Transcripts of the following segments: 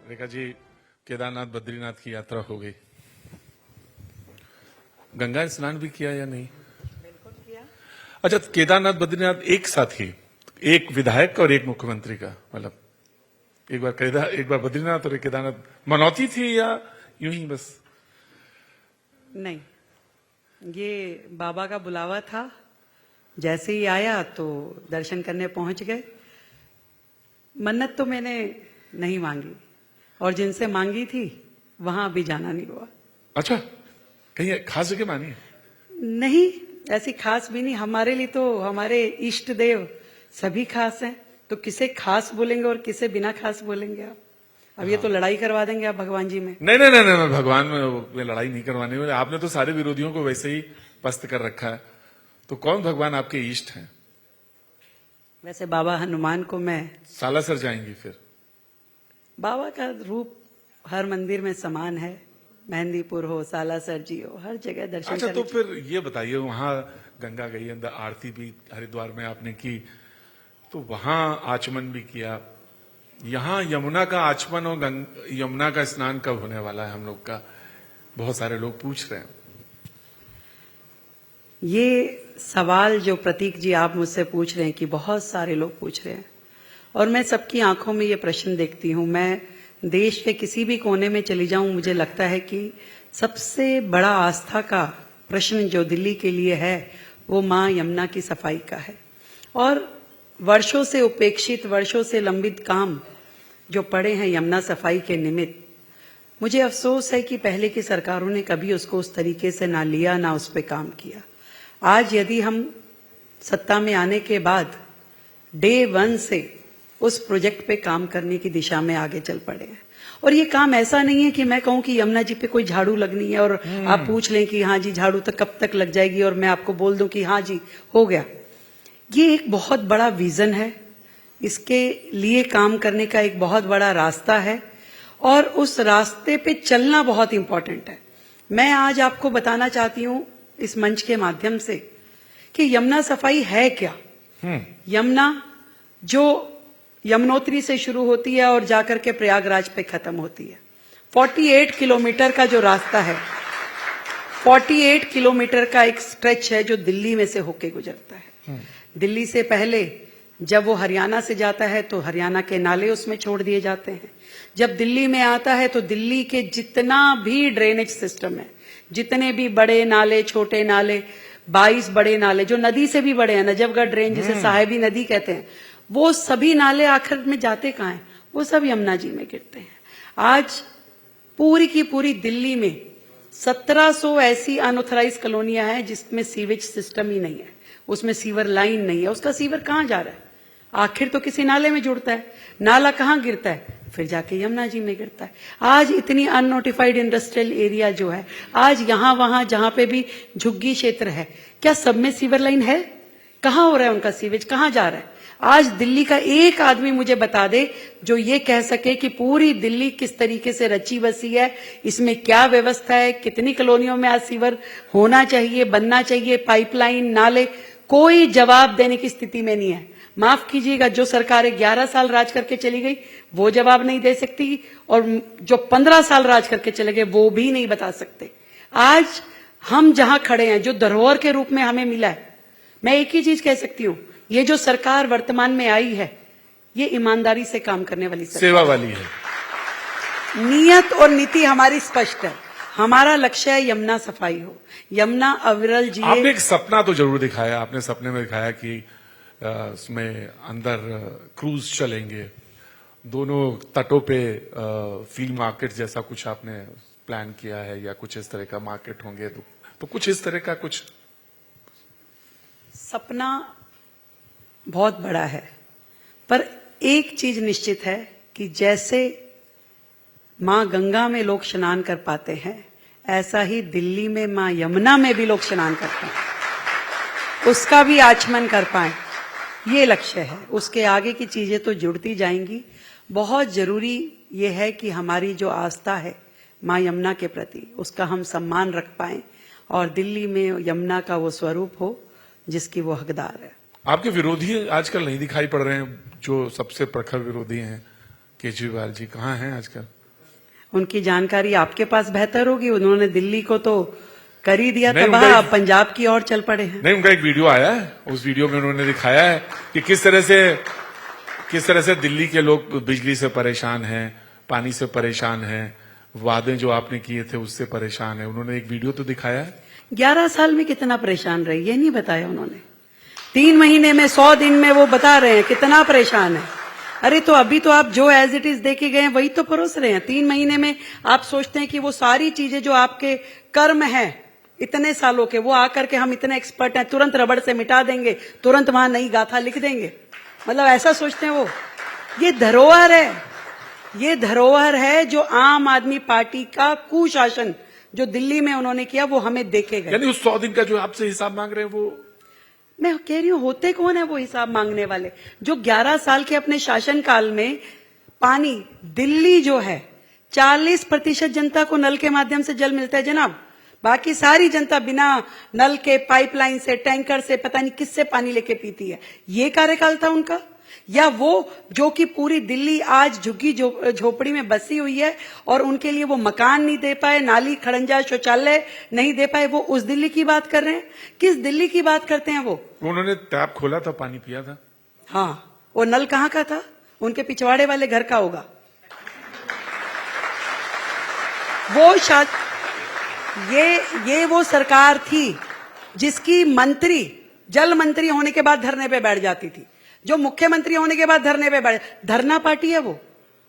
रेखा जी, केदारनाथ बद्रीनाथ की यात्रा हो गई, गंगा स्नान भी किया या नहीं? बिल्कुल किया। अच्छा, केदारनाथ बद्रीनाथ एक साथ ही, एक विधायक और एक मुख्यमंत्री का, मतलब एक बार बद्रीनाथ और एक केदारनाथ, मनौती थी या यूं ही बस? नहीं, ये बाबा का बुलावा था। जैसे ही आया तो दर्शन करने पहुंच गए। मन्नत तो मैंने नहीं मांगी और जिनसे मांगी थी वहां भी जाना नहीं हुआ। अच्छा, कहीं खास जगह मानी है? नहीं, ऐसी खास भी नहीं। हमारे लिए तो हमारे इष्ट देव सभी खास हैं, तो किसे खास बोलेंगे और किसे बिना खास बोलेंगे आप? अब ये तो लड़ाई करवा देंगे आप भगवान जी में। नहीं नहीं नहीं नहीं, भगवान में लड़ाई नहीं करवाने वाले। आपने तो सारे विरोधियों को वैसे ही पस्त कर रखा है, तो कौन भगवान आपके इष्ट हैं? वैसे बाबा हनुमान को मैं, सालासर जाएंगी फिर? बाबा का रूप हर मंदिर में समान है। मेहंदीपुर हो, सालासर जी हो, हर जगह दर्शन अच्छा, करने तो फिर ये बताइए, वहां गंगा गई, अंदर आरती भी हरिद्वार में आपने की, तो वहां आचमन भी किया। यहाँ यमुना का आचमन और यमुना का स्नान कब होने वाला है हम लोग का? बहुत सारे लोग पूछ रहे हैं। ये सवाल जो प्रतीक जी आप मुझसे पूछ रहे हैं कि बहुत सारे लोग पूछ रहे हैं, और मैं सबकी आंखों में ये प्रश्न देखती हूं। मैं देश के किसी भी कोने में चली जाऊं, मुझे लगता है कि सबसे बड़ा आस्था का प्रश्न जो दिल्ली के लिए है वो मां यमुना की सफाई का है। और वर्षों से उपेक्षित, वर्षों से लंबित काम जो पड़े हैं यमुना सफाई के निमित्त, मुझे अफसोस है कि पहले की सरकारों ने कभी उसको उस तरीके से ना लिया, ना उस पर काम किया। आज यदि हम सत्ता में आने के बाद डे 1 से उस प्रोजेक्ट पे काम करने की दिशा में आगे चल पड़े हैं, और ये काम ऐसा नहीं है कि मैं कहूं कि यमुना जी पे कोई झाड़ू लगनी है और आप पूछ लें कि हाँ जी झाड़ू तक कब तक लग जाएगी और मैं आपको बोल दूं कि हाँ जी हो गया। ये एक बहुत बड़ा विजन है, इसके लिए काम करने का एक बहुत बड़ा रास्ता है, और उस रास्ते पे चलना बहुत इंपॉर्टेंट है। मैं आज आपको बताना चाहती हूं इस मंच के माध्यम से कि यमुना सफाई है क्या। यमुना जो यमुनोत्री से शुरू होती है और जाकर के प्रयागराज पे खत्म होती है, 48 किलोमीटर का जो रास्ता है, 48 किलोमीटर का एक स्ट्रेच है जो दिल्ली में से होके गुजरता है। दिल्ली से पहले जब वो हरियाणा से जाता है तो हरियाणा के नाले उसमें छोड़ दिए जाते हैं। जब दिल्ली में आता है तो दिल्ली के जितना भी ड्रेनेज सिस्टम है, जितने भी बड़े नाले, छोटे नाले, 22 बड़े नाले जो नदी से भी बड़े हैं, नजफगढ़ ड्रेन जिसे साहेबी नदी कहते हैं, वो सभी नाले आखिर में जाते कहाँ हैं? वो सब यमुना जी में गिरते हैं। आज पूरी की पूरी दिल्ली में 1700 ऐसी अनऑथराइज कॉलोनियां हैं जिसमें सीवेज सिस्टम ही नहीं है, उसमें सीवर लाइन नहीं है। उसका सीवर कहाँ जा रहा है? आखिर तो किसी नाले में जुड़ता है। नाला कहाँ गिरता है? फिर जाके यमुना जी में गिरता है। आज इतनी अननोटिफाइड इंडस्ट्रियल एरिया जो है, आज यहां वहां जहां पे भी झुग्गी क्षेत्र है, क्या सब में सीवर लाइन है? कहाँ हो रहा है उनका सीवेज? कहाँ जा रहा है? आज दिल्ली का एक आदमी मुझे बता दे जो ये कह सके कि पूरी दिल्ली किस तरीके से रची बसी है, इसमें क्या व्यवस्था है, कितनी कॉलोनियों में आज सीवर होना चाहिए, बनना चाहिए, पाइपलाइन, नाले, कोई जवाब देने की स्थिति में नहीं है। माफ कीजिएगा, जो सरकारें 11 साल राज करके चली गई वो जवाब नहीं दे सकती, और जो 15 साल राज करके चले गए वो भी नहीं बता सकते। आज हम जहां खड़े हैं, जो धरोहर के रूप में हमें मिला है, मैं एक ही चीज कह सकती हूं, ये जो सरकार वर्तमान में आई है ये ईमानदारी से काम करने वाली सरकार, सेवा वाली है। नियत और नीति हमारी स्पष्ट है। हमारा लक्ष्य है यमुना सफाई हो, यमुना अविरल जी। आपने एक सपना तो जरूर दिखाया, आपने सपने में दिखाया कि उसमें अंदर क्रूज चलेंगे, दोनों तटों पे फ्ली मार्केट जैसा कुछ आपने प्लान किया है, या कुछ इस तरह का मार्केट होंगे, तो कुछ इस तरह का कुछ सपना बहुत बड़ा है, पर एक चीज निश्चित है कि जैसे मां गंगा में लोग स्नान कर पाते हैं, ऐसा ही दिल्ली में मां यमुना में भी लोग स्नान करते हैं, उसका भी आचमन कर पाए, ये लक्ष्य है। उसके आगे की चीजें तो जुड़ती जाएंगी। बहुत जरूरी ये है कि हमारी जो आस्था है मां यमुना के प्रति, उसका हम सम्मान रख पाए, और दिल्ली में यमुना का वो स्वरूप हो जिसकी वो हकदार है। आपके विरोधी आजकल नहीं दिखाई पड़ रहे हैं, जो सबसे प्रखर विरोधी हैं, केजरीवाल जी कहाँ हैं आजकल? उनकी जानकारी आपके पास बेहतर होगी, उन्होंने दिल्ली को तो कर ही दिया नहीं, तबाह, उनका अब पंजाब की ओर चल पड़े हैं। नहीं, उनका एक वीडियो आया है, उस वीडियो में उन्होंने दिखाया है कि किस तरह से दिल्ली के लोग बिजली से परेशान हैं, पानी से परेशान हैं, वादे जो आपने किए थे उससे परेशान है। उन्होंने एक वीडियो तो दिखाया है। 11 साल में कितना परेशान रहे ये नहीं बताया उन्होंने। 3 महीने में 100 दिन में वो बता रहे हैं कितना परेशान है। अरे तो अभी तो आप जो एज इट इज देके गए हैं वही तो परोस रहे हैं। 3 महीने में आप सोचते हैं कि वो सारी चीजें जो आपके कर्म है इतने सालों के, वो आकर के हम इतने एक्सपर्ट हैं तुरंत रबड़ से मिटा देंगे, तुरंत वहां नई गाथा लिख देंगे, मतलब ऐसा सोचते हैं वो। ये धरोहर है, ये धरोहर है जो आम आदमी पार्टी का कुशासन जो दिल्ली में उन्होंने किया वो हमें देखे गए। यानी उस 100 दिन का जो आपसे हिसाब मांग रहे हैं वो, मैं कह रही हूं होते कौन है वो हिसाब मांगने वाले, जो 11 साल के अपने शासनकाल में पानी, दिल्ली जो है 40% जनता को नल के माध्यम से जल मिलता है जनाब, बाकी सारी जनता बिना नल के, पाइपलाइन से, टैंकर से, पता नहीं किससे पानी लेके पीती है। ये कार्यकाल था उनका? या वो जो कि पूरी दिल्ली आज झुग्गी झोपड़ी में बसी हुई है और उनके लिए वो मकान नहीं दे पाए, नाली, खड़ंजा, शौचालय नहीं दे पाए, वो उस दिल्ली की बात कर रहे हैं? किस दिल्ली की बात करते हैं वो? उन्होंने टैप खोला था, पानी पिया था। हाँ, वो नल कहाँ का था? उनके पिछवाड़े वाले घर का होगा वो। शायद ये वो सरकार थी जिसकी मंत्री जल मंत्री होने के बाद धरने पे बैठ जाती थी, जो मुख्यमंत्री होने के बाद धरने पे बैठ, धरना पार्टी है वो,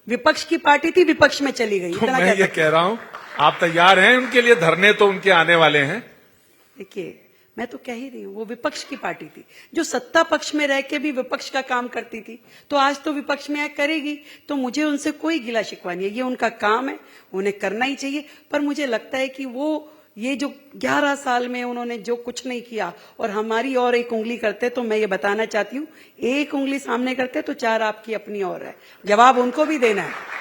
विपक्ष की पार्टी थी, विपक्ष में चली गई। तो मैं ये कह रहा हूं आप तैयार हैं उनके लिए? धरने तो उनके आने वाले हैं। देखिए मैं तो कह ही रही हूं वो विपक्ष की पार्टी थी जो सत्ता पक्ष में रह के भी विपक्ष का काम करती थी, तो आज तो विपक्ष में करेगी, तो मुझे उनसे कोई गिला शिकवा नहीं है, ये उनका काम है, उन्हें करना ही चाहिए। पर मुझे लगता है कि वो ये जो 11 साल में उन्होंने जो कुछ नहीं किया और हमारी और एक उंगली करते, तो मैं ये बताना चाहती हूं एक उंगली सामने करते तो 4 आपकी अपनी और है, जवाब उनको भी देना है।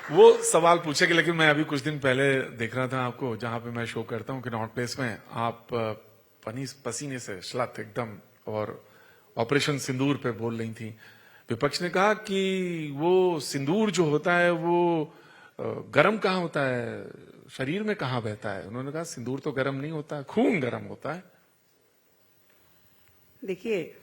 वो सवाल पूछेंगे, लेकिन मैं अभी कुछ दिन पहले देख रहा था आपको, जहां पे मैं शो करता हूं कि नॉर्थ प्लेस में, आप पसीने से श्लथ एकदम, और ऑपरेशन सिंदूर पे बोल रही थी। विपक्ष ने कहा कि वो सिंदूर जो होता है वो गर्म कहाँ होता है, शरीर में कहाँ बहता है? उन्होंने कहा सिंदूर तो गर्म नहीं होता, खून गर्म होता है। देखिए,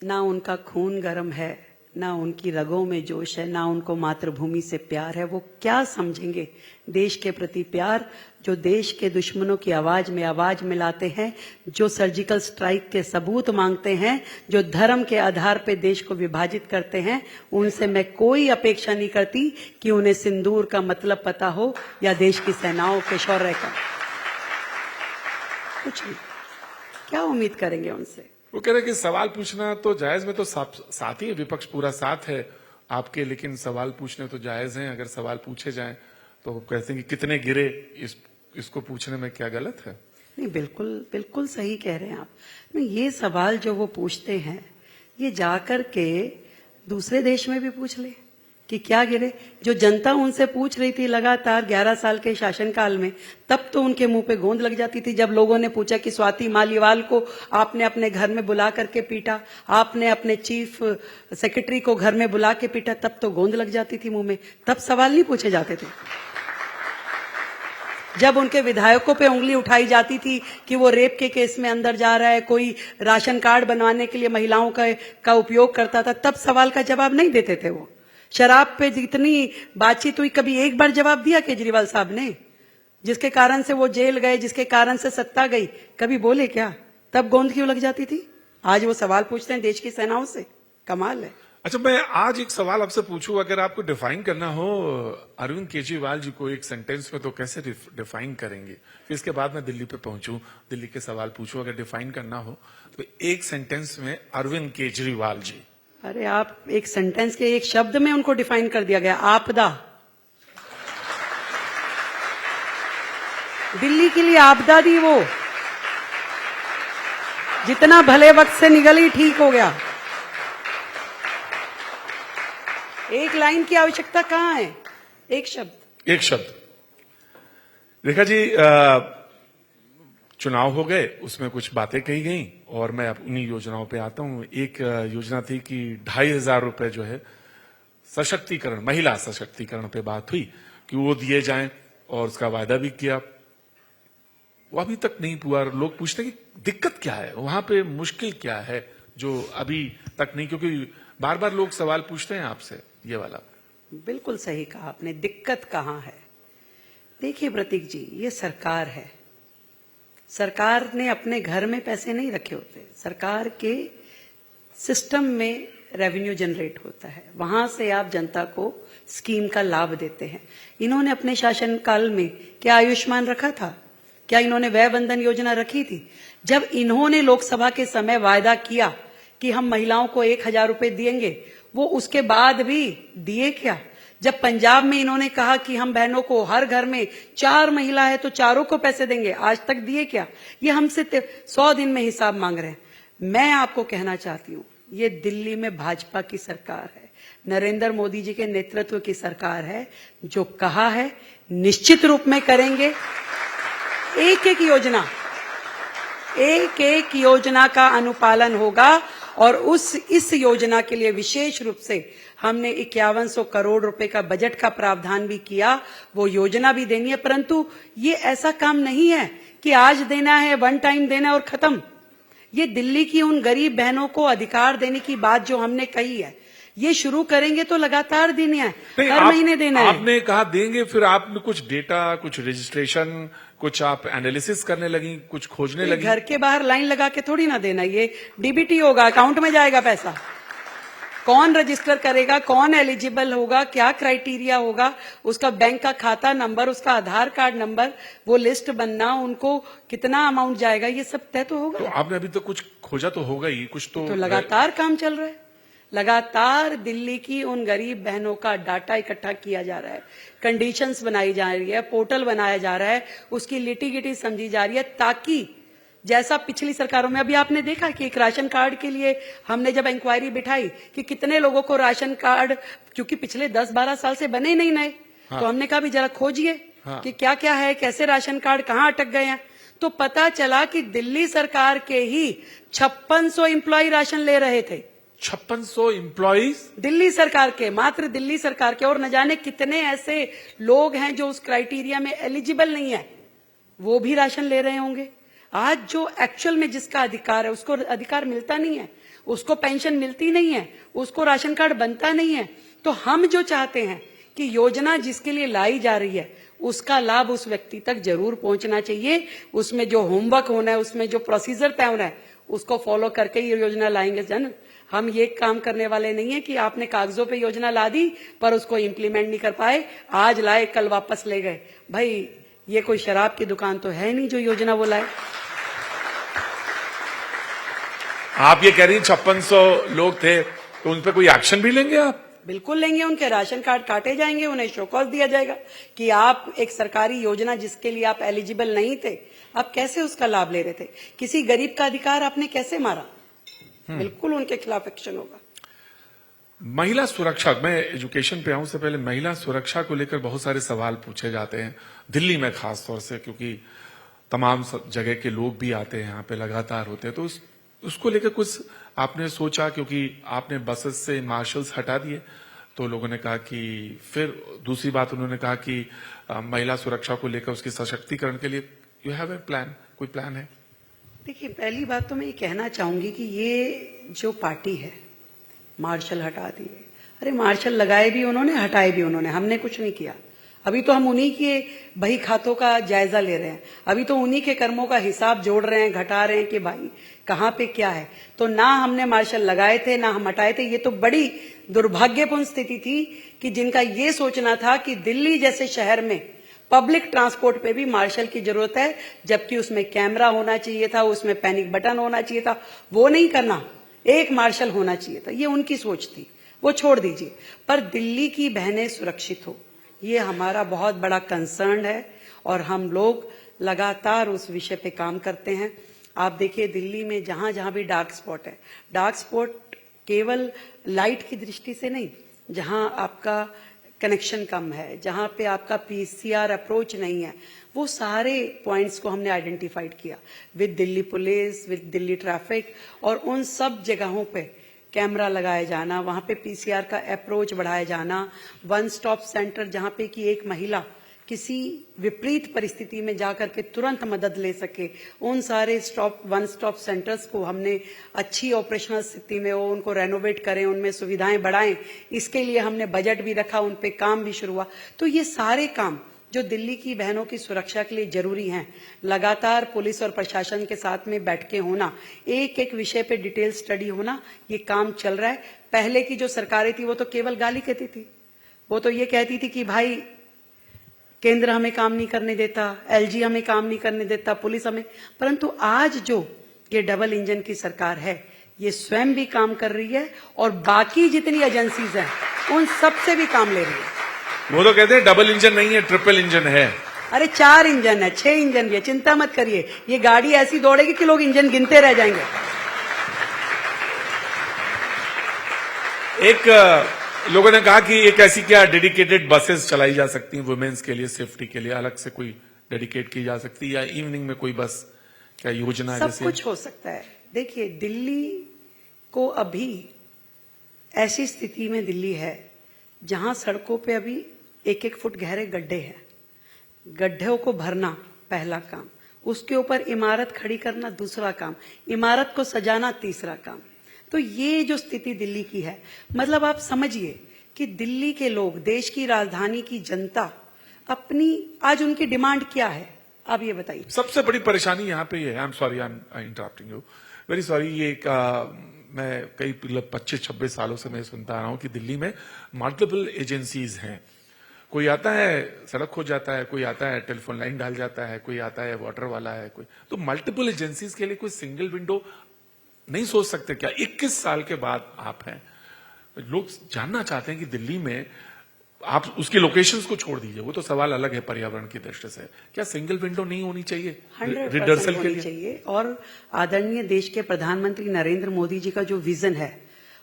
ना उनका खून गर्म है, ना उनकी रगों में जोश है, ना उनको मातृभूमि से प्यार है। वो क्या समझेंगे देश के प्रति प्यार, जो देश के दुश्मनों की आवाज में आवाज मिलाते हैं, जो सर्जिकल स्ट्राइक के सबूत मांगते हैं, जो धर्म के आधार पे देश को विभाजित करते हैं। उनसे मैं कोई अपेक्षा नहीं करती कि उन्हें सिंदूर का मतलब पता हो या देश की सेनाओं के शौर्य का, कुछ नहीं। क्या उम्मीद करेंगे उनसे? वो कह रहे कि सवाल पूछना तो जायज, में तो साथ ही है, विपक्ष पूरा साथ है आपके, लेकिन सवाल पूछने तो जायज हैं। अगर सवाल पूछे जाएं तो कहते हैं कि कितने गिरे, इसको पूछने में क्या गलत है? नहीं, बिल्कुल बिल्कुल सही कह रहे हैं आप। नहीं, ये सवाल जो वो पूछते हैं ये जाकर के दूसरे देश में भी पूछ ले कि क्या गिरे। जो जनता उनसे पूछ रही थी लगातार 11 साल के शासनकाल में, तब तो उनके मुंह पे गोंद लग जाती थी। जब लोगों ने पूछा कि स्वाति मालीवाल को आपने अपने घर में बुला करके पीटा, आपने अपने चीफ सेक्रेटरी को घर में बुला के पीटा, तब तो गोंद लग जाती थी मुंह में, तब सवाल नहीं पूछे जाते थे। जब उनके विधायकों पे उंगली उठाई जाती थी कि वो रेप के केस में अंदर जा रहा है, कोई राशन कार्ड बनवाने के लिए महिलाओं का उपयोग करता था, तब सवाल का जवाब नहीं देते थे वो। शराब पे जितनी बातचीत हुई, कभी एक बार जवाब दिया केजरीवाल साहब ने? जिसके कारण से वो जेल गए, जिसके कारण से सत्ता गई, कभी बोले क्या? तब गोंद क्यों लग जाती थी? आज वो सवाल पूछते हैं देश की सेनाओं से, कमाल है। अच्छा, मैं आज एक सवाल आपसे पूछूं, अगर आपको डिफाइन करना हो अरविंद केजरीवाल जी को एक सेंटेंस में, तो कैसे डिफाइन करेंगे? फिर इसके बाद मैं दिल्ली पे पहुंचूं, दिल्ली के सवाल पूछूं, अगर डिफाइन करना हो तो एक सेंटेंस में अरविंद केजरीवाल जी। अरे आप एक सेंटेंस के एक शब्द में उनको डिफाइन कर दिया गया, आपदा। दिल्ली के लिए आपदा दी वो, जितना भले वक्त से निकल ही ठीक हो गया। एक लाइन की आवश्यकता कहां है? एक शब्द। रेखा जी, चुनाव हो गए, उसमें कुछ बातें कही गई, और मैं अब उन्हीं योजनाओं पे आता हूं। एक योजना थी कि 2,500 रुपए जो है सशक्तिकरण, महिला सशक्तिकरण पे बात हुई कि वो दिए जाएं और उसका वायदा भी किया, वो अभी तक नहीं हुआ। लोग पूछते हैं कि दिक्कत क्या है वहां पे, मुश्किल क्या है जो अभी तक नहीं, क्योंकि बार बार लोग सवाल पूछते हैं आपसे ये वाला। बिल्कुल सही कहा आपने, दिक्कत कहाँ है। देखिए प्रतीक जी, ये सरकार है, सरकार ने अपने घर में पैसे नहीं रखे होते, सरकार के सिस्टम में रेवेन्यू जनरेट होता है, वहां से आप जनता को स्कीम का लाभ देते हैं। इन्होंने अपने शासनकाल में क्या आयुष्मान रखा था? क्या इन्होंने वय बंधन योजना रखी थी? जब इन्होंने लोकसभा के समय वायदा किया कि हम महिलाओं को 1,000 रुपए देंगे, वो उसके बाद भी दिए क्या? जब पंजाब में इन्होंने कहा कि हम बहनों को हर घर में 4 महिला है तो चारों को पैसे देंगे, आज तक दिए क्या? ये हमसे 100 दिन में हिसाब मांग रहे हैं। मैं आपको कहना चाहती हूं, ये दिल्ली में भाजपा की सरकार है, नरेंद्र मोदी जी के नेतृत्व की सरकार है। जो कहा है निश्चित रूप में करेंगे। एक एक योजना का अनुपालन होगा और इस योजना के लिए विशेष रूप से हमने 5100 करोड़ रुपए का बजट का प्रावधान भी किया। वो योजना भी देनी है, परंतु ये ऐसा काम नहीं है कि आज देना है, वन टाइम देना है और खत्म। ये दिल्ली की उन गरीब बहनों को अधिकार देने की बात जो हमने कही है, ये शुरू करेंगे तो लगातार देनी है, हर महीने देना है। आपने कहा देंगे, फिर आपने कुछ डेटा, कुछ रजिस्ट्रेशन, कुछ आप एनालिसिस करने लगी, कुछ खोजने लगी। घर के बाहर लाइन लगा के थोड़ी ना देना, ये डीबीटी होगा, अकाउंट में जाएगा पैसा। कौन रजिस्टर करेगा, कौन एलिजिबल होगा, क्या क्राइटेरिया होगा, उसका बैंक का खाता नंबर, उसका आधार कार्ड नंबर, वो लिस्ट बनना, उनको कितना अमाउंट जाएगा, ये सब तय तो होगा। तो आपने अभी तक कुछ खोजा तो होगा ही, कुछ तो लगातार काम चल रहा है। लगातार दिल्ली की उन गरीब बहनों का डाटा इकट्ठा किया जा रहा है, कंडीशंस बनाई जा रही है, पोर्टल बनाया जा रहा है, उसकी लिटिगिटी समझी जा रही है, ताकि जैसा पिछली सरकारों में अभी आपने देखा कि एक राशन कार्ड के लिए हमने जब इंक्वायरी बिठाई कि कितने लोगों को राशन कार्ड, क्योंकि पिछले 10-12 साल से बने नहीं नए, तो हमने कहा भी जरा खोजिए कि क्या क्या है, कैसे राशन कार्ड कहाँ अटक गए हैं। तो पता चला कि दिल्ली सरकार के ही 5600 एम्प्लॉय राशन ले रहे थे। 5600 एम्प्लॉइज दिल्ली सरकार के, मात्र दिल्ली सरकार के, और न जाने कितने ऐसे लोग हैं जो उस क्राइटेरिया में एलिजिबल नहीं है, वो भी राशन ले रहे होंगे। आज जो एक्चुअल में जिसका अधिकार है उसको अधिकार मिलता नहीं है, उसको पेंशन मिलती नहीं है, उसको राशन कार्ड बनता नहीं है। तो हम जो चाहते हैं कि योजना जिसके लिए लाई जा रही है उसका लाभ उस व्यक्ति तक जरूर पहुंचना चाहिए। उसमें जो होमवर्क होना है, उसमें जो प्रोसीजर तय होना है, उसको फॉलो करके ये योजना लाएंगे। जन हम ये काम करने वाले नहीं है कि आपने कागजों पे योजना ला दी पर उसको इम्प्लीमेंट नहीं कर पाए, आज लाए कल वापस ले गए। भाई ये कोई शराब की दुकान तो है नहीं जो योजना वो लाए। आप ये कह रही हैं 5600 लोग थे तो उन पे कोई एक्शन भी लेंगे आप? बिल्कुल लेंगे, उनके राशन कार्ड काटे जाएंगे, उन्हें शोकॉज दिया जाएगा कि आप एक सरकारी योजना जिसके लिए आप एलिजिबल नहीं थे, आप कैसे उसका लाभ ले रहे थे, किसी गरीब का अधिकार आपने कैसे मारा। बिल्कुल उनके खिलाफ एक्शन होगा। महिला सुरक्षा, मैं एजुकेशन पे आऊं से पहले महिला सुरक्षा को लेकर बहुत सारे सवाल पूछे जाते हैं दिल्ली में, खास तौर से क्योंकि तमाम जगह के लोग भी आते हैं यहाँ पे, लगातार होते हैं। तो उसको लेकर कुछ आपने सोचा? क्योंकि आपने बसेस से मार्शल्स हटा दिए तो लोगों ने कहा कि, फिर दूसरी बात उन्होंने कहा कि महिला सुरक्षा को लेकर उसके सशक्तिकरण के लिए यू हैव ए प्लान, कोई प्लान है? देखिए, पहली बात तो मैं ये कहना चाहूंगी कि ये जो पार्टी है, मार्शल हटा दिए, अरे मार्शल लगाए भी उन्होंने, हटाए भी उन्होंने, हमने कुछ नहीं किया। अभी तो हम उन्हीं के बही खातों का जायजा ले रहे हैं, अभी तो उन्हीं के कर्मों का हिसाब जोड़ रहे हैं, घटा रहे हैं कि भाई कहाँ पे क्या है। तो ना हमने मार्शल लगाए थे ना हम हटाए थे। ये तो बड़ी दुर्भाग्यपूर्ण स्थिति थी कि जिनका ये सोचना था कि दिल्ली जैसे शहर में पब्लिक ट्रांसपोर्ट पे भी मार्शल की जरूरत है, जबकि उसमें कैमरा होना चाहिए था, उसमें पैनिक बटन होना चाहिए था, वो नहीं करना, एक मार्शल होना चाहिए था। ये उनकी सोच थी, वो छोड़ दीजिए। पर दिल्ली की बहनें सुरक्षित हो, ये हमारा बहुत बड़ा कंसर्न है और हम लोग लगातार उस विषय पे काम करते हैं। आप देखिए दिल्ली में जहां जहां भी डार्क स्पॉट है, डार्क स्पॉट केवल लाइट की दृष्टि से नहीं, जहां आपका कनेक्शन कम है, जहां पे आपका पीसीआर अप्रोच नहीं है, वो सारे पॉइंट्स को हमने आइडेंटिफाइड किया with Delhi police, with Delhi traffic, और उन सब जगहों पे कैमरा लगाया जाना, वहां पे पीसीआर का अप्रोच बढ़ाया जाना, वन स्टॉप सेंटर जहां पे कि एक महिला किसी विपरीत परिस्थिति में जाकर के तुरंत मदद ले सके, उन सारे वन स्टॉप सेंटर्स को हमने अच्छी ऑपरेशनल स्थिति में हो, उनको रेनोवेट करें, उनमें सुविधाएं बढ़ाएं, इसके लिए हमने बजट भी रखा, उन पे काम भी शुरू हुआ। तो ये सारे काम जो दिल्ली की बहनों की सुरक्षा के लिए जरूरी हैं, लगातार पुलिस और प्रशासन के साथ में बैठ के होना, एक एक विषय पे डिटेल स्टडी होना, ये काम चल रहा है। पहले की जो सरकारें थी वो तो केवल गाली कहती थी, वो तो ये कहती थी कि भाई केंद्र हमें काम नहीं करने देता, एलजी हमें काम नहीं करने देता, पुलिस हमें, परंतु आज जो ये डबल इंजन की सरकार है, ये स्वयं भी काम कर रही है और बाकी जितनी एजेंसीज हैं उन सब से भी काम ले रही है। वो तो कहते हैं डबल इंजन नहीं है, ट्रिपल इंजन है। अरे 4 इंजन है, 6 इंजन भी है, चिंता मत करिए, ये गाड़ी ऐसी दौड़ेगी कि लोग इंजन गिनते रह जाएंगे। एक लोगों ने कहा कि एक ऐसी क्या डेडिकेटेड बसेस चलाई जा सकती हैं वुमेन्स के लिए, सेफ्टी के लिए, अलग से कोई डेडिकेट की जा सकती है, या इवनिंग में कोई बस क्या योजना सब जैसे? कुछ हो सकता है। देखिए, दिल्ली को अभी ऐसी स्थिति में दिल्ली है जहां सड़कों पे अभी 1-1 फुट गहरे गड्ढे हैं। गड्ढों को भरना पहला काम, उसके ऊपर इमारत खड़ी करना दूसरा काम, इमारत को सजाना तीसरा काम। तो ये जो स्थिति दिल्ली की है, मतलब आप समझिए कि दिल्ली के लोग, देश की राजधानी की जनता अपनी, आज उनकी डिमांड क्या है, आप ये बताइए। सबसे बड़ी परेशानी यहाँ पे ये है, I am sorry, I am interrupting you, very sorry, ये एक मैं कई 25-26 सालों से मैं सुनता आ रहा हूं कि दिल्ली में मल्टीपल एजेंसीज हैं। कोई आता है सड़क खोद जाता है, कोई आता है टेलीफोन लाइन डाल जाता है, कोई आता है वाटर वाला है, कोई, तो मल्टीपल एजेंसीज के लिए कोई सिंगल विंडो नहीं सोच सकते क्या? 21 साल के बाद आप हैं, लोग जानना चाहते हैं कि दिल्ली में आप उसकी लोकेशंस को छोड़ दीजिए, वो तो सवाल अलग है पर्यावरण की दृष्टि से, क्या सिंगल विंडो नहीं होनी चाहिए 100% रिडर्सल के होनी लिए? चाहिए। और आदरणीय देश के प्रधानमंत्री नरेंद्र मोदी जी का जो विजन है,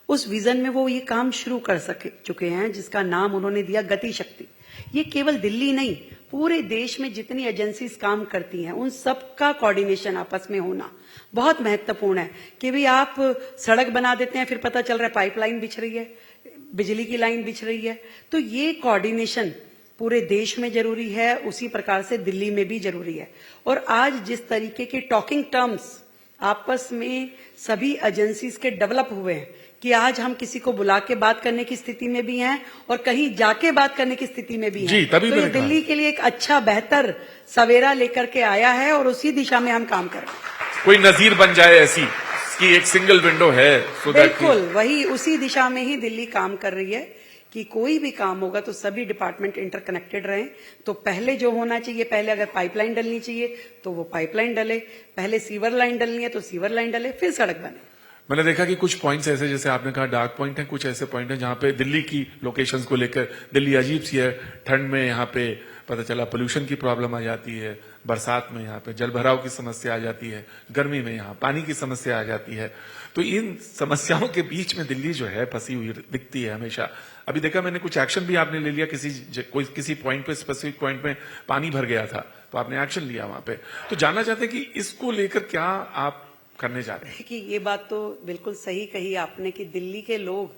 उस विजन में वो ये काम शुरू कर चुके हैं, जिसका नाम उन्होंने दिया गति शक्ति। ये केवल दिल्ली नहीं, पूरे देश में जितनी एजेंसीज काम करती हैं उन सबका कोऑर्डिनेशन आपस में होना बहुत महत्वपूर्ण है। कि भी आप सड़क बना देते हैं, फिर पता चल रहा है पाइपलाइन बिछ रही है, बिजली की लाइन बिछ रही है, तो ये कोऑर्डिनेशन पूरे देश में जरूरी है, उसी प्रकार से दिल्ली में भी जरूरी है। और आज जिस तरीके के टॉकिंग टर्म्स आपस में सभी एजेंसीज के डेवलप हुए हैं कि आज हम किसी को बुला के बात करने की स्थिति में भी हैं और कहीं जाके बात करने की स्थिति में भी हैं। तभी तो ये दिल्ली के लिए एक अच्छा बेहतर सवेरा लेकर के आया है और उसी दिशा में हम काम कर रहे हैं। कोई नजीर बन जाए ऐसी कि एक सिंगल विंडो है, so that बिल्कुल वही, उसी दिशा में ही दिल्ली काम कर रही है कि कोई भी काम होगा तो सभी डिपार्टमेंट इंटरकनेक्टेड रहें। तो पहले जो होना चाहिए, पहले अगर पाइपलाइन डलनी चाहिए तो वो पाइपलाइन डले, पहले सीवर लाइन डलनी है तो सीवर लाइन डले, फिर सड़क बने। मैंने देखा कि कुछ पॉइंट्स ऐसे, जैसे आपने कहा डार्क पॉइंट है, कुछ ऐसे पॉइंट है जहां पे दिल्ली की लोकेशंस को लेकर दिल्ली अजीब सी है। ठंड में यहाँ पे पता चला पोल्यूशन की प्रॉब्लम आ जाती है, बरसात में यहाँ पे जल भराव की समस्या आ जाती है, गर्मी में यहाँ पानी की समस्या आ जाती है। तो इन समस्याओं के बीच में दिल्ली जो है फंसी हुई दिखती है हमेशा। अभी देखा मैंने कुछ एक्शन भी आपने ले लिया, किसी पॉइंट पे, स्पेसिफिक पॉइंट में पानी भर गया था तो आपने एक्शन लिया वहां पे। तो जानना चाहते हैं कि इसको लेकर क्या आप करने जा रहे हैं? कि ये बात तो बिल्कुल सही कही आपने कि दिल्ली के लोग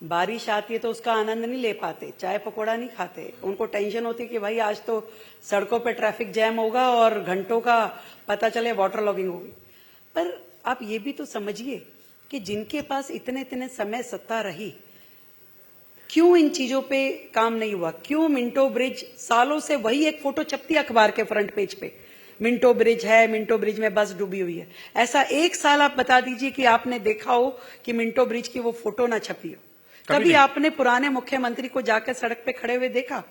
बारिश आती है तो उसका आनंद नहीं ले पाते, चाय पकौड़ा नहीं खाते, उनको टेंशन होती है कि भाई आज तो सड़कों पे ट्रैफिक जैम होगा और घंटों का पता चले वाटर लॉगिंग होगी। पर आप ये भी तो समझिए कि जिनके पास इतने इतने समय सत्ता रही, क्यों इन चीजों पे काम नहीं हुआ? क्यों मिंटो ब्रिज सालों से वही एक फोटो छपती है अखबार के फ्रंट पेज पे, मिंटो ब्रिज है, मिंटो ब्रिज में बस डूबी हुई है। ऐसा एक साल आप बता दीजिए कि आपने देखा हो कि मिंटो ब्रिज की वो फोटो ना छपी हो। कभी आपने पुराने मुख्यमंत्री को जाकर सड़क पे खड़े हुए देखा,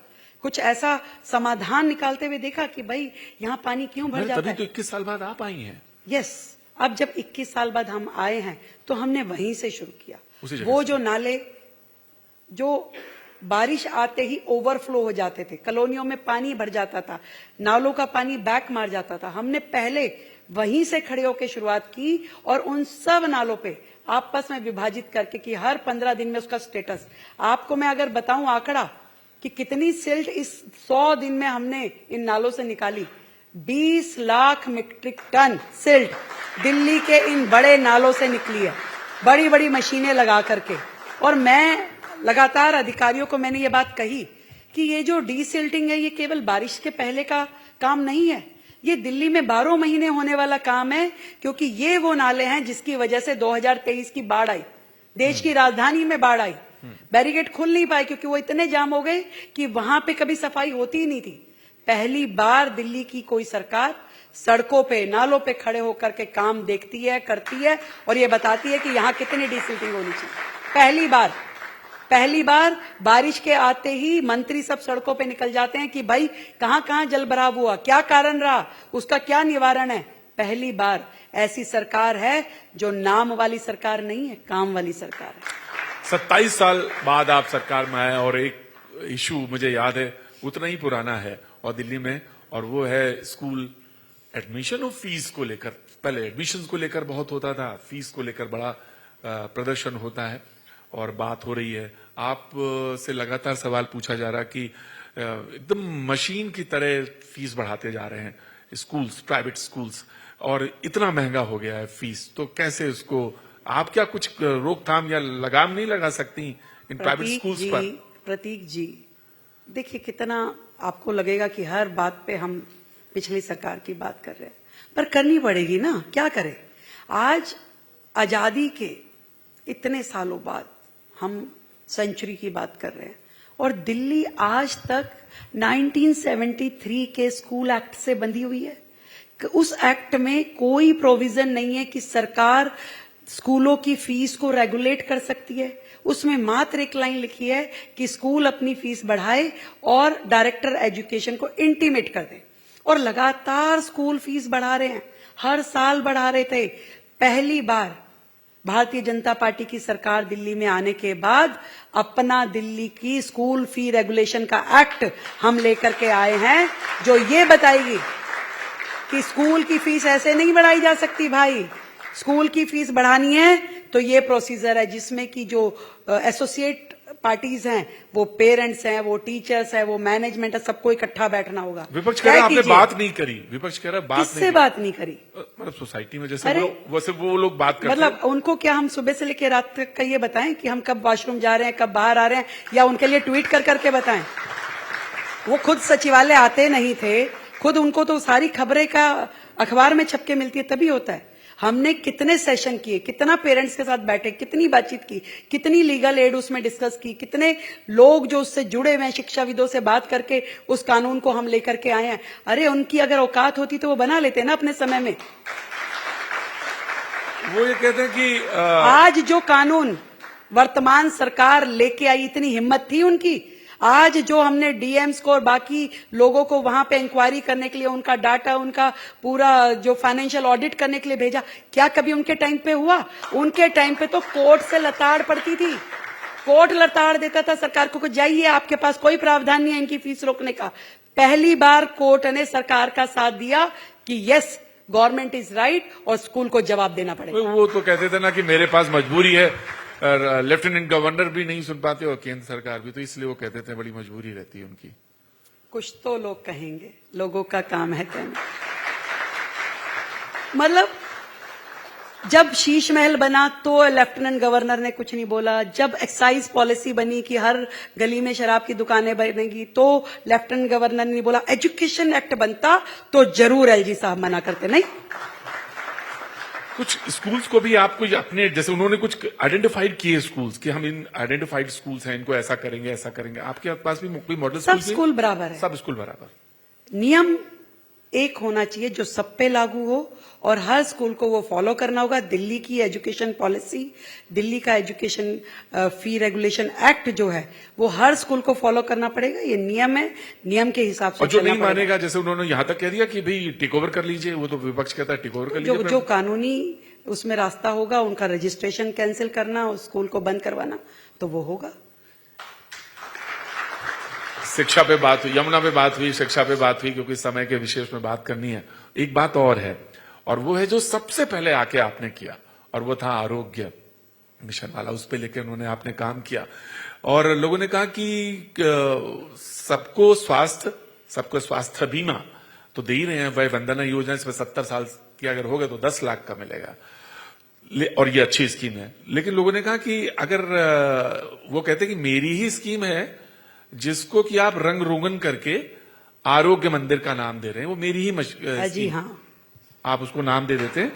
कुछ ऐसा समाधान निकालते हुए देखा कि भाई यहाँ पानी क्यों भर जाता है? तभी तो 21 साल बाद आप आई हैं। यस, अब जब 21 साल बाद हम आए हैं तो हमने वहीं से शुरू किया। वो जो नाले जो बारिश आते ही ओवरफ्लो हो जाते थे, कॉलोनियों में पानी भर जाता था, नालों का पानी बैक मार जाता था, हमने पहले वहीं से खड़े होकर शुरुआत की और उन सब नालों पे आपस में विभाजित करके कि हर 15 दिन में उसका स्टेटस। आपको मैं अगर बताऊं आंकड़ा कि कितनी सिल्ट इस 100 दिन में हमने इन नालों से निकाली, 20 lakh metric ton silt Delhi के इन बड़े नालों से निकली है। बड़ी बड़ी मशीनें लगा करके। और मैं लगातार अधिकारियों को मैंने ये बात कही कि ये जो डीसिल्टिंग है ये केवल बारिश के पहले का काम नहीं है, ये दिल्ली में 12 महीने होने वाला काम है, क्योंकि ये वो नाले हैं जिसकी वजह से 2023 की बाढ़ आई, देश की राजधानी में बाढ़ आई। बैरिकेड खुल नहीं पाए क्योंकि वो इतने जाम हो गए कि वहां पे कभी सफाई होती ही नहीं थी। पहली बार दिल्ली की कोई सरकार सड़कों पे, नालों पे खड़े होकर के काम देखती है, करती है और ये बताती है कि यहां कितनी डीसिल्टिंग होनी चाहिए। पहली बार बारिश के आते ही मंत्री सब सड़कों पे निकल जाते हैं कि भाई कहां कहां जल भराव हुआ, क्या कारण रहा, उसका क्या निवारण है। पहली बार ऐसी सरकार है जो नाम वाली सरकार नहीं है, काम वाली सरकार है। 27 साल बाद आप सरकार में आए और एक इशू मुझे याद है उतना ही पुराना है और दिल्ली में, और वो है स्कूल एडमिशन और फीस को लेकर। पहले एडमिशन को लेकर बहुत होता था, फीस को लेकर बड़ा प्रदर्शन होता है और बात हो रही है। आप से लगातार सवाल पूछा जा रहा कि एकदम मशीन की तरह फीस बढ़ाते जा रहे हैं स्कूल्स, प्राइवेट स्कूल्स, और इतना महंगा हो गया है फीस, तो कैसे उसको आप क्या कुछ रोकथाम या लगाम नहीं लगा सकती इन प्राइवेट स्कूल्स पर? प्रतीक जी, देखिए कितना आपको लगेगा कि हर बात पे हम पिछली सरकार की बात कर रहे हैं, पर करनी पड़ेगी ना, क्या करें। आज आजादी के इतने सालों बाद हम सेंचुरी की बात कर रहे हैं और दिल्ली आज तक 1973 के स्कूल एक्ट से बंधी हुई है। उस एक्ट में कोई प्रोविजन नहीं है कि सरकार स्कूलों की फीस को रेगुलेट कर सकती है। उसमें मात्र एक लाइन लिखी है कि स्कूल अपनी फीस बढ़ाए और डायरेक्टर एजुकेशन को इंटीमेट कर दे। और लगातार स्कूल फीस बढ़ा रहे हैं, हर साल बढ़ा रहे थे। पहली बार भारतीय जनता पार्टी की सरकार दिल्ली में आने के बाद अपना दिल्ली की स्कूल फी रेगुलेशन का एक्ट हम लेकर के आए हैं, जो ये बताएगी कि स्कूल की फीस ऐसे नहीं बढ़ाई जा सकती भाई। स्कूल की फीस बढ़ानी है तो ये प्रोसीजर है जिसमें कि जो एसोसिएट पार्टीज हैं, वो पेरेंट्स हैं, वो टीचर्स हैं, वो मैनेजमेंट है, सबको इकट्ठा बैठना होगा। विपक्ष कह रहा आपने बात नहीं करी, विपक्ष कह रहा बात किससे बात नहीं करी? मतलब सोसाइटी में जैसे वैसे वो लोग बात करते मतलब उनको क्या हम सुबह से लेकर रात तक का ये बताएं कि हम कब वॉशरूम जा रहे हैं, कब बाहर आ रहे हैं, या उनके लिए ट्वीट कर करके बताएं? वो खुद सचिवालय आते नहीं थे, खुद उनको तो सारी खबरें का अखबार में छपके मिलती है, तभी होता है। हमने कितने सेशन किए, कितना पेरेंट्स के साथ बैठे, कितनी बातचीत की, कितनी लीगल एड उसमें डिस्कस की, कितने लोग जो उससे जुड़े हुए हैं शिक्षाविदों से बात करके उस कानून को हम लेकर के आए हैं। अरे उनकी अगर औकात होती तो वो बना लेते ना अपने समय में। वो ये कहते हैं कि आज जो कानून वर्तमान सरकार लेके आई, इतनी हिम्मत थी उनकी। आज जो हमने डीएम्स को और बाकी लोगों को वहां पे इंक्वायरी करने के लिए, उनका डाटा, उनका पूरा जो फाइनेंशियल ऑडिट करने के लिए भेजा, क्या कभी उनके टाइम पे हुआ? उनके टाइम पे तो कोर्ट से लताड़ पड़ती थी, कोर्ट लताड़ देता था सरकार को, जाइए आपके पास कोई प्रावधान नहीं है इनकी फीस रोकने का। पहली बार कोर्ट ने सरकार का साथ दिया कि यस, गवर्नमेंट इज राइट और स्कूल को जवाब देना पड़ेगा। वो तो कहते थे ना कि मेरे पास मजबूरी है, लेफ्टिनेंट गवर्नर भी नहीं सुन पाते और केंद्र सरकार भी, तो इसलिए वो कहते थे बड़ी मजबूरी रहती है उनकी। कुछ तो लोग कहेंगे, लोगों का काम है कहना। मतलब जब शीश महल बना तो लेफ्टिनेंट गवर्नर ने कुछ नहीं बोला, जब एक्साइज पॉलिसी बनी कि हर गली में शराब की दुकानें बनेगी तो लेफ्टिनेंट गवर्नर ने नहीं बोला। एजुकेशन एक्ट बनता तो जरूर एलजी साहब मना करते, नहीं। कुछ स्कूल्स को भी आप कुछ अपने जैसे उन्होंने कुछ आइडेंटिफाइड किए स्कूल्स कि हम इन आइडेंटिफाइड स्कूल्स हैं, इनको ऐसा करेंगे, ऐसा करेंगे। आपके पास भी कोई मॉडल सब स्कूल बराबर है, सब स्कूल बराबर। नियम एक होना चाहिए जो सब पे लागू हो और हर स्कूल को वो फॉलो करना होगा। दिल्ली की एजुकेशन पॉलिसी, दिल्ली का एजुकेशन फी रेगुलेशन एक्ट जो है वो हर स्कूल को फॉलो करना पड़ेगा। ये नियम है, नियम के हिसाब से। और जो नहीं मानेगा, जैसे उन्होंने यहां तक कह दिया कि भाई टेक ओवर कर लीजिए, वो तो विपक्ष कहता है टेक ओवर कर लीजिए। जो कानूनी उसमें रास्ता होगा, उनका रजिस्ट्रेशन कैंसिल करना, उस स्कूल को बंद करवाना, तो वो होगा। शिक्षा पे बात हुई, यमुना पे बात हुई, शिक्षा पे बात हुई, क्योंकि समय के विशेष में बात करनी है। एक बात और है, और वो है जो सबसे पहले आके आपने किया, और वो था आरोग्य मिशन वाला। उस पे लेकर उन्होंने आपने काम किया और लोगों ने कहा कि सबको स्वास्थ्य बीमा तो दे ही रहे हैं, वय वंदना योजना, इसमें 70 साल की अगर हो गए तो 10 लाख का मिलेगा। और ये अच्छी स्कीम है, लेकिन लोगों ने कहा कि अगर वो कहते हैं कि मेरी ही स्कीम है जिसको कि आप रंग रोगन करके आरोग्य मंदिर का नाम दे रहे हैं, वो मेरी ही जी स्कीम, हाँ। आप उसको नाम दे देते हैं,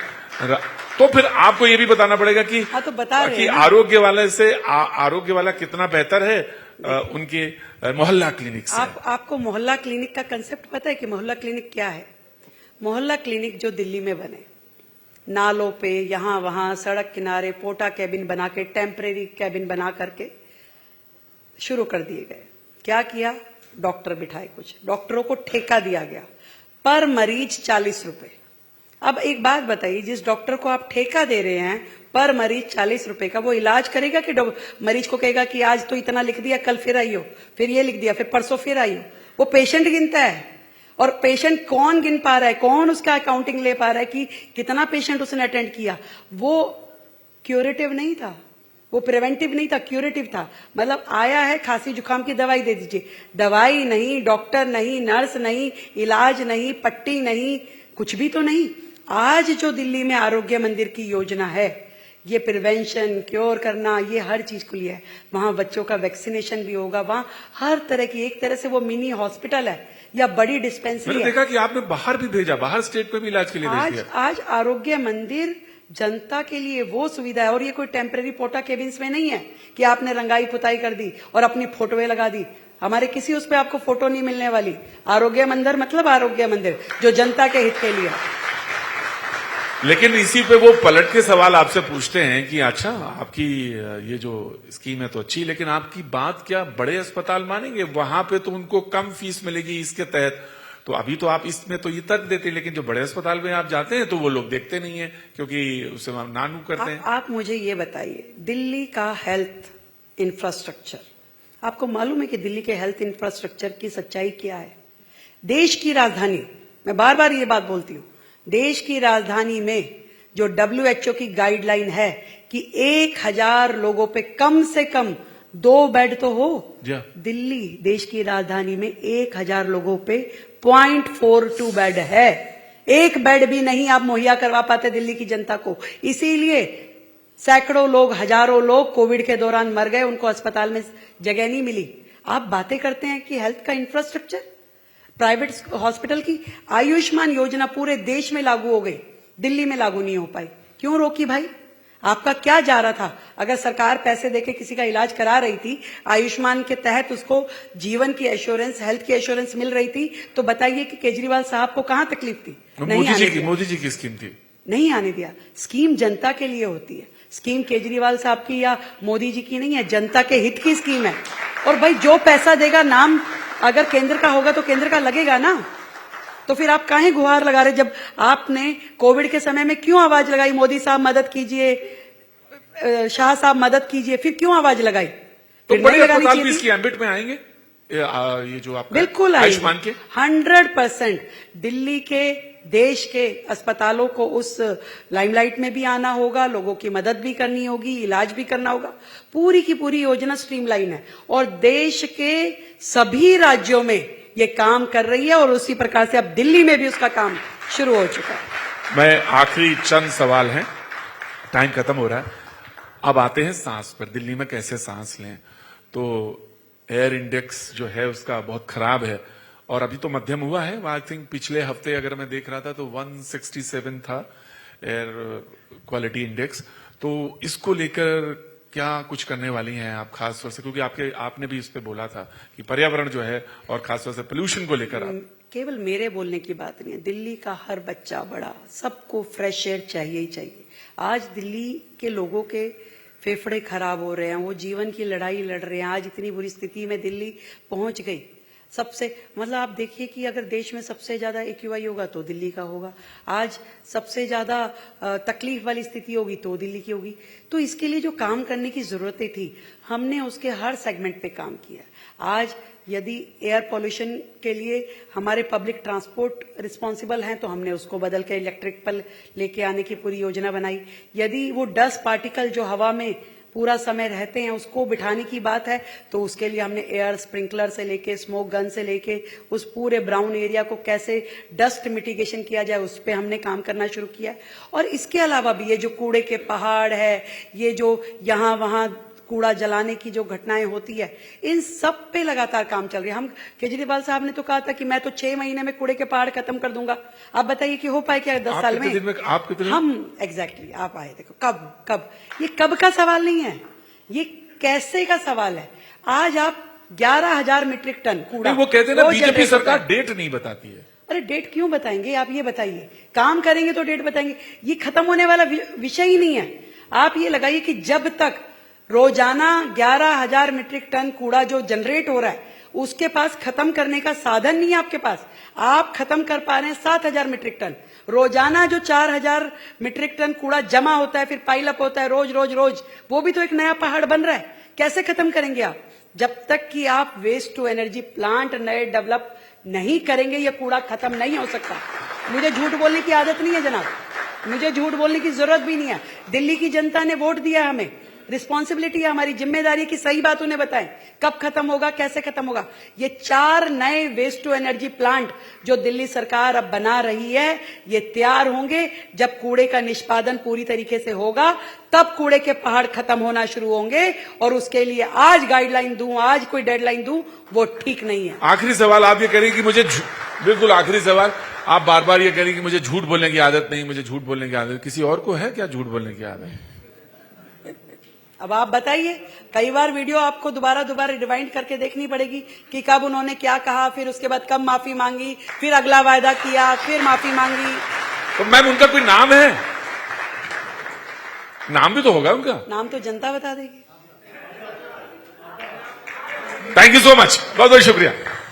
तो फिर आपको ये भी बताना पड़ेगा कि हाँ, तो बता रहे कि हैं ना। आरोग्य वाले से आरोग्य वाला कितना बेहतर है उनके मोहल्ला क्लिनिक से। आपको मोहल्ला क्लिनिक का कंसेप्ट पता है कि मोहल्ला क्लिनिक क्या है? मोहल्ला क्लिनिक जो दिल्ली में बने, नालों पे, यहाँ वहां, सड़क किनारे पोटा कैबिन बना के, टेम्परेरी कैबिन बना करके शुरू कर दिए गए। क्या किया? डॉक्टर बिठाए, कुछ डॉक्टरों को ठेका दिया गया, पर मरीज 40 रुपए। अब एक बात बताइए, जिस डॉक्टर को आप ठेका दे रहे हैं पर मरीज 40 रुपए का, वो इलाज करेगा कि मरीज को कहेगा कि आज तो इतना लिख दिया, कल फिर आइयो, फिर ये लिख दिया, फिर परसों फिर आइयो? वो पेशेंट गिनता है। और पेशेंट कौन गिन पा रहा है, कौन उसका अकाउंटिंग ले पा रहा है कि कितना पेशेंट उसने अटेंड किया? वो क्यूरेटिव नहीं था, वो प्रिवेंटिव नहीं था, क्यूरेटिव था। मतलब आया है, खांसी जुकाम की दवाई दे दीजिए, दवाई नहीं, डॉक्टर नहीं, नर्स नहीं, इलाज नहीं, पट्टी नहीं, कुछ भी तो नहीं। आज जो दिल्ली में आरोग्य मंदिर की योजना है, ये प्रिवेंशन, क्योर करना, ये हर चीज को लिया है। वहां बच्चों का वैक्सीनेशन भी होगा, वहां हर तरह की, एक तरह से वो मिनी हॉस्पिटल है या बड़ी डिस्पेंसरी मैंने है। देखा कि आपने बाहर भी भेजा, बाहर स्टेट में भी इलाज के लिए भेज दिया। आज आरोग्य मंदिर जनता के लिए वो सुविधा है, और ये कोई टेम्पररी पोटा केबिन्स में नहीं है कि आपने रंगाई पुताई कर दी और अपनी फोटोएं लगा दी। हमारे किसी उस पे आपको फोटो नहीं मिलने वाली। आरोग्य मंदिर मतलब आरोग्य मंदिर जो जनता के हित के लिए। लेकिन इसी पे वो पलट के सवाल आपसे पूछते हैं कि अच्छा, आपकी ये जो स्कीम है तो अच्छी, लेकिन आपकी बात क्या बड़े अस्पताल मानेंगे? वहां पे तो उनको कम फीस मिलेगी इसके तहत, तो अभी तो आप इसमें तो ये तर्क देते हैं, लेकिन जो बड़े अस्पताल में आप जाते हैं तो वो लोग देखते नहीं है, क्योंकि उससे नानू करते हैं। आप मुझे ये बताइए, दिल्ली का हेल्थ इंफ्रास्ट्रक्चर, आपको मालूम है कि दिल्ली के हेल्थ इंफ्रास्ट्रक्चर की सच्चाई क्या है? देश की राजधानी, मैं बार बार ये बात बोलती हूँ, देश की राजधानी में जो WHO की गाइडलाइन है कि 1000 लोगों पे कम से कम 2 बेड तो हो। दिल्ली देश की राजधानी में 1000 लोगों पे 0.42 बेड है। एक बेड भी नहीं आप मुहैया करवा पाते दिल्ली की जनता को। इसीलिए सैकड़ों लोग, हजारों लोग कोविड के दौरान मर गए, उनको अस्पताल में जगह नहीं मिली। आप बातें करते हैं कि हेल्थ का इंफ्रास्ट्रक्चर, प्राइवेट हॉस्पिटल की आयुष्मान योजना पूरे देश में लागू हो गई, दिल्ली में लागू नहीं हो पाई। क्यों रोकी भाई? आपका क्या जा रहा था? अगर सरकार पैसे देके किसी का इलाज करा रही थी, आयुष्मान के तहत उसको जीवन की एश्योरेंस, हेल्थ की एश्योरेंस मिल रही थी, तो बताइए कि केजरीवाल साहब को कहां तकलीफ थी? मोदी जी की स्कीम थी, नहीं आने दिया। स्कीम जनता के लिए होती है, स्कीम केजरीवाल साहब की या मोदी जी की नहीं है, जनता के हित की स्कीम है। और भाई जो पैसा देगा, नाम अगर केंद्र का होगा तो केंद्र का लगेगा ना। तो फिर आप काहे गुहार लगा रहे? जब आपने कोविड के समय में क्यों आवाज लगाई, मोदी साहब मदद कीजिए, शाह साहब मदद कीजिए, फिर क्यों आवाज लगाई? तो बड़े अस्पताल भी इसकी एम्बिट में आएंगे, ये जो आपका बिल्कुल आयुष्मान के 100% दिल्ली के, देश के अस्पतालों को उस लाइमलाइट में भी आना होगा, लोगों की मदद भी करनी होगी, इलाज भी करना होगा। पूरी की पूरी योजना स्ट्रीमलाइन है और देश के सभी राज्यों में ये काम कर रही है, और उसी प्रकार से अब दिल्ली में भी उसका काम शुरू हो चुका है। मैं आखिरी चंद सवाल हैं, टाइम खत्म हो रहा है। अब आते हैं सांस पर, दिल्ली में कैसे सांस लें? तो एयर इंडेक्स जो है उसका बहुत खराब है, और अभी तो मध्यम हुआ है। आई थिंक पिछले हफ्ते अगर मैं देख रहा था तो 167 था एयर क्वालिटी इंडेक्स। तो इसको लेकर क्या कुछ करने वाली हैं आप, खास तौर से क्योंकि आपने भी इस पे बोला था कि पर्यावरण जो है और खासतौर से पोल्यूशन को लेकर आप। केवल मेरे बोलने की बात नहीं है, दिल्ली का हर बच्चा बड़ा सबको फ्रेश एयर चाहिए ही चाहिए। आज दिल्ली के लोगों के फेफड़े खराब हो रहे हैं, वो जीवन की लड़ाई लड़ रहे हैं। आज इतनी बुरी स्थिति में दिल्ली पहुंच गई। सबसे मतलब आप देखिए कि अगर देश में सबसे ज्यादा AQI होगा तो दिल्ली का होगा। आज सबसे ज्यादा तकलीफ वाली स्थिति होगी तो दिल्ली की होगी। तो इसके लिए जो काम करने की जरूरतें थी, हमने उसके हर सेगमेंट पे काम किया। आज यदि एयर पॉल्यूशन के लिए हमारे पब्लिक ट्रांसपोर्ट रिस्पॉन्सिबल हैं तो हमने उसको बदल के इलेक्ट्रिक पर लेके आने की पूरी योजना बनाई। यदि वो डस्ट पार्टिकल जो हवा में पूरा समय रहते हैं उसको बिठाने की बात है, तो उसके लिए हमने एयर स्प्रिंकलर से लेके स्मोक गन से लेके उस पूरे ब्राउन एरिया को कैसे डस्ट मिटिगेशन किया जाए उस पे हमने काम करना शुरू किया है। और इसके अलावा भी ये जो कूड़े के पहाड़ है, ये जो यहाँ वहाँ कूड़ा जलाने की जो घटनाएं होती है, इन सब पे लगातार काम चल रहा है। हम केजरीवाल साहब ने तो कहा था कि मैं तो 6 महीने में कूड़े के पहाड़ खत्म कर दूंगा। आप बताइए कि हो पाए क्या 10 साल में? आप कितने हम एग्जैक्टली आप आए, देखो कब ये कब का सवाल नहीं है, ये कैसे का सवाल है। आज आप 11,000 मीट्रिक टन कूड़ा, वो कहते हैं ना बीजेपी सरकार डेट नहीं बताती है। अरे डेट क्यों बताएंगे? आप ये बताइए, काम करेंगे तो डेट बताएंगे। ये खत्म होने वाला विषय ही नहीं है। आप ये लगाइए कि जब तक रोजाना 11,000 मीट्रिक टन कूड़ा जो जनरेट हो रहा है उसके पास खत्म करने का साधन नहीं है आपके पास। आप खत्म कर पा रहे हैं 7,000 मीट्रिक टन। रोजाना जो 4,000 मीट्रिक टन कूड़ा जमा होता है, फिर पाइल अप होता है रोज, वो भी तो एक नया पहाड़ बन रहा है। कैसे खत्म करेंगे आप? जब तक कि आप वेस्ट टू एनर्जी प्लांट नए डेवलप नहीं करेंगे, ये कूड़ा खत्म नहीं हो सकता। मुझे झूठ बोलने की आदत नहीं है जनाब, मुझे झूठ बोलने की जरूरत भी नहीं है। दिल्ली की जनता ने वोट दिया, हमें रिस्पॉन्सिबिलिटी है, हमारी जिम्मेदारी की सही बात उन्हें बताएं कब खत्म होगा, कैसे खत्म होगा। ये 4 नए वेस्ट टू एनर्जी प्लांट जो दिल्ली सरकार अब बना रही है, ये तैयार होंगे। जब कूड़े का निष्पादन पूरी तरीके से होगा तब कूड़े के पहाड़ खत्म होना शुरू होंगे। और उसके लिए आज गाइडलाइन दूं, आज कोई डेडलाइन दूं, वो ठीक नहीं है। आखिरी सवाल आप ये करें कि मुझे बिल्कुल आखिरी सवाल, आप बार बार ये करें कि मुझे झूठ बोलने की आदत नहीं, मुझे झूठ बोलने की आदत। किसी और को है क्या झूठ बोलने की आदत? अब आप बताइए, कई बार वीडियो आपको दोबारा रिवाइंड करके देखनी पड़ेगी कि कब उन्होंने क्या कहा, फिर उसके बाद कब माफी मांगी, फिर अगला वायदा किया, फिर माफी मांगी। तो मैम उनका कोई नाम है? नाम भी तो होगा उनका। नाम तो जनता बता देगी। थैंक यू सो मच, बहुत बहुत शुक्रिया।